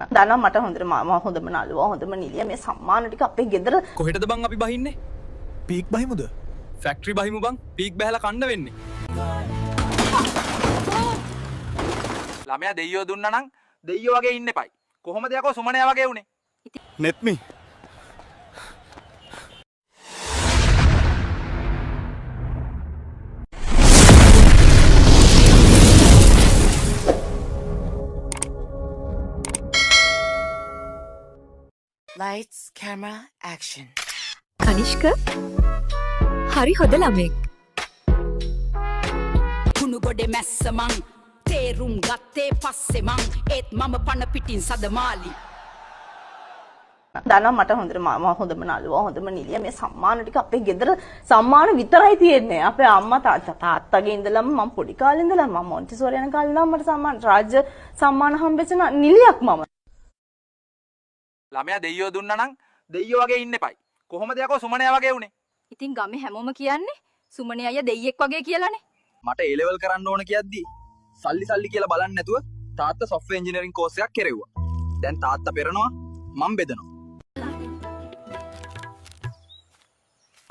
දන්නවා මට හොඳට මම හොඳම නළුවා හොඳම නිලිය මේ සම්මාන ටික අපේ ගෙදර කොහෙටද බං අපි බහින්නේ? පීක් බහිමුද? ෆැක්ටරි බහිමු බං. පීක් බහැලා කන්න වෙන්නේ. ළමයා දෙයියෝ දුන්නා නම් දෙයියෝ වගේ ඉන්න එපයි. කොහොමද යකෝ සුමනයා වගේ උනේ? නෙත්මි Lights, camera, action. කනිෂ්ක හරි හොඳ ළමෙක්. කුණු ගොඩේ මැස්ස මං තේරුම් ගත්තේ පස්සේ මං ඒත් මම පණ පිටින් සදමාලි. දන්නවා මට හොඳට මම හොඳම නළුවා හොඳම නිලිය මේ සම්මාන ටික අපේ ගෙදර සම්මාන විතරයි තියෙන්නේ. අපේ අම්මා තාත්තගේ ඉඳලම මම පොඩි කාලේ ඉඳලා මම මොන්ටිසෝරි යන කාලේ ඉඳලා මට සම්මාන රාජ්‍ය සම්මාන හම්බෙච්ච නිලියක් මම. ළමයා දෙයියෝ දුන්නා නම් දෙයියෝ වගේ ඉන්න එපයි. කොහොමද යකෝ සුමනයා වගේ උනේ? ඉතින් ගමේ හැමෝම කියන්නේ සුමනේ අයියා දෙයියෙක් වගේ කියලානේ. මට A level කරන්න ඕන කියද්දි සල්ලි කියලා බලන්නේ නැතුව තාත්තා software engineering course එකක් කෙරෙව්වා. දැන් තාත්තා පෙරනවා මම බෙදනවා.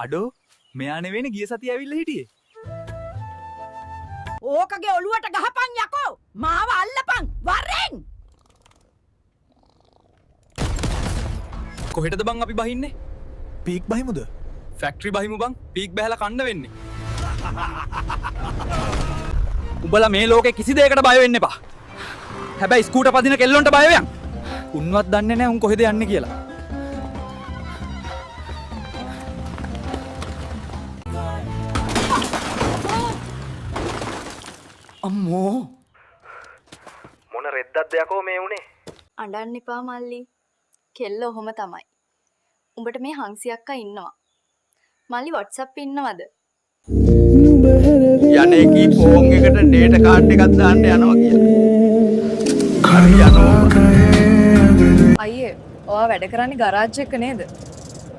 අඩෝ මෙයා නෙවෙයිනේ ගිය සතිය ඇවිල්ලා හිටියේ. ඕකගේ ඔළුවට ගහපන් යකෝ. මාව අල්ලපන් වරෙන්. කොහෙටද බං අපි බහින්නේ? පීක් බහිමුද? ෆැක්ටරි බහිමු බං. පීක් බහැලා කන්න වෙන්නේ. උඹලා මේ ලෝකේ කිසි දෙයකට බය වෙන්න එපා. හැබැයි ස්කූටර් පදින කෙල්ලොන්ට බය වෙයන්. උන්වත් දන්නේ නැහැ උන් කොහෙද යන්නේ කියලා. අම්මෝ මොන රෙද්දක්ද යකෝ මේ උනේ? අඬන්න එපා මල්ලි. කෙල්ල ඔහොම තමයි. උඹට මේ හංසි අක්කා ඉන්නවා. මල්ලි WhatsApp ඉන්නවද? යන්නේ කී ෆෝන් එකට ඩේටා කාඩ් එකක් දාන්න යනවා කියලා. අයියේ, ඔයා වැඩ කරන්නේ ගරාජ් එක නේද?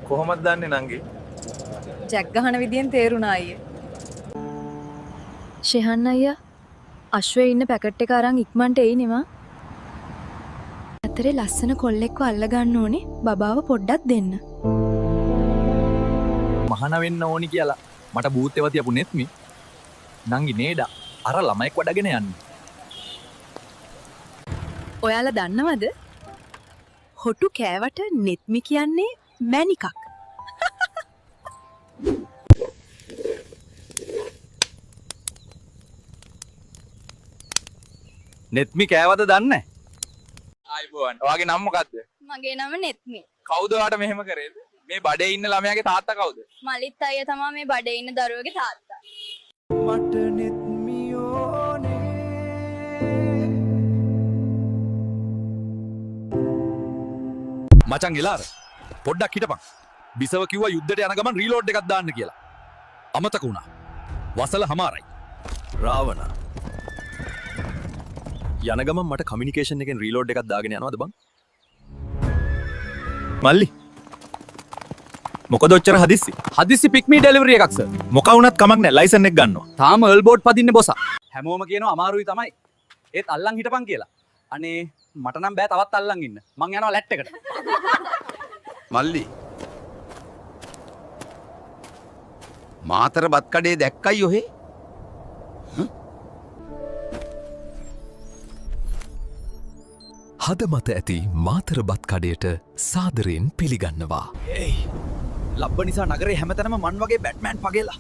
කොහොමද දන්නේ නංගි? ජැක් ගහන විදියෙන් තේරුණා අයියේ. ෂෙහන් අයියා, අශ්වයේ ඉන්න පැකට් එක අරන් ඉක්මනට එයි නෙමා. අතරේ ලස්සන කොල්ලෙක්ව අල්ල ගන්න ඕනේ. බබාව පොඩ්ඩක් දෙන්න. මහාන වෙන්න ඕනි කියලා මට බූත් ඒවා තියපු නෙත්මි නංගි නේඩා අර ළමයෙක් වඩගෙන යන්නේ. ඔයාලා දන්නවද? හොටු කෑවට නෙත්මි කියන්නේ මැණිකක්. නෙත්මි කෑවද දන්නේ? ආයිබෝන්. ඔයාගේ නම මොකද්ද? මගේ නම නෙත්මි. කවුද ඔයාට මෙහෙම කරේද? මේ බඩේ ඉන්න ළමයාගේ තාත්තා කවුද? මලිත් අයියා තමයි මේ බඩේ ඉන්න දරුවගේ තාත්තා. මට නෙත්මි ඕනේ. මචං ගිලාර පොඩ්ඩක් හිටපන්. බිසව කිව්වා යුද්ධයට යන ගමන් රීලෝඩ් එකක් දාන්න කියලා. අමතක වුණා. වසල හමාරයි. රාවණ. යන ගමන් මට කමියුනිකේෂන් එකෙන් රීලෝඩ් එකක් දාගෙන යනවද බං? මල්ලි. මොකද ඔච්චර හදිස්සි? හදිස්සි පික්මී ඩෙලිවරි එකක් සර්. මොකා වුණත් කමක් නැහැ ලයිසන් එක ගන්නවා. තාම එල් බෝඩ් පදින්නේ බොසා. හැමෝම කියනවා අමාරුයි තමයි. ඒත් අල්ලන් හිටපන් කියලා. අනේ මට නම් බෑ තවත් අල්ලන් ඉන්න. මං යනවා ලැට් එකට. මල්ලි මාතර බත් කඩේ දැක්කයි ඔහෙ? හද මත ඇති මාතර බත් කඩයට සාදරයෙන් පිළිගන්නවා. ඒයි ලබ්බ නිසා නගරේ හැමතැනම මන් වගේ බැට්මෑන් පගේලා.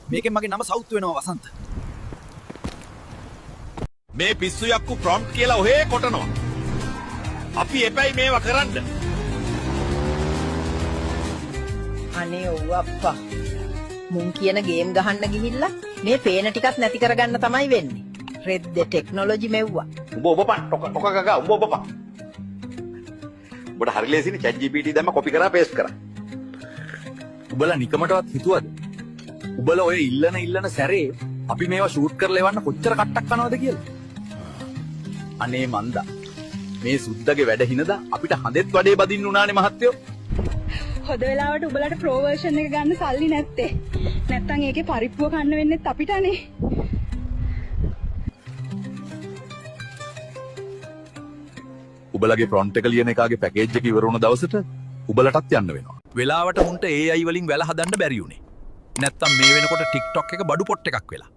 මේකෙන් මගේ නම සවුත් වෙනවා වසන්ත. මේ පිස්සු යක්කු ප්‍රොම්ප්ට් කියලා ඔහේ කොටනවා. අපි එපැයි මේවා කරන්න. අනේ ඔව් අප්පා. මුන් කියන ගේම් ගහන්න ගිහිල්ලා මේ පේන ටිකක් නැති කරගන්න තමයි වෙන්නේ. රෙද්ද ටෙක්නොලොජි මෙව්වා. උඹ ඔබපන් ටොක ගගා උඹ ඔබපන්. උඹට හරි ලේසිනේ chat GPT දැම්ම කොපි කරා පේස්ට් කරා. උඹලා නිකමටවත් හිතුවද? උඹලා ඔය ඉල්ලන සැරේ අපි මේවා ෂූට් කරලා එවන්න කොච්චර කට්ටක් කනවද කියලා? අනේ මන්දා. මේ සුද්දගේ වැඩ හිනදා අපිට හඳෙත් වඩේ බදින්න උනානේ මහත්තයෝ. හොද වෙලාවට උඹලට ප්‍රෝ වර්ෂන් එක ගන්න සල්ලි නැත්තේ. නැත්තම් ඒකේ පරිප්පුව කන්න වෙන්නෙත් අපිටනේ. උබලගේ ප්‍රොන්ට් එක ලියන එකාගේ පැකේජ් එක ඉවර වුණ දවසට උබලටත් යන්න වෙනවා. වෙලාවට මුන්ට AI වලින් වැල හදන්න බැරි වුණේ. නැත්තම් මේ වෙනකොට TikTok එක බඩු පොට් එකක් වෙලා.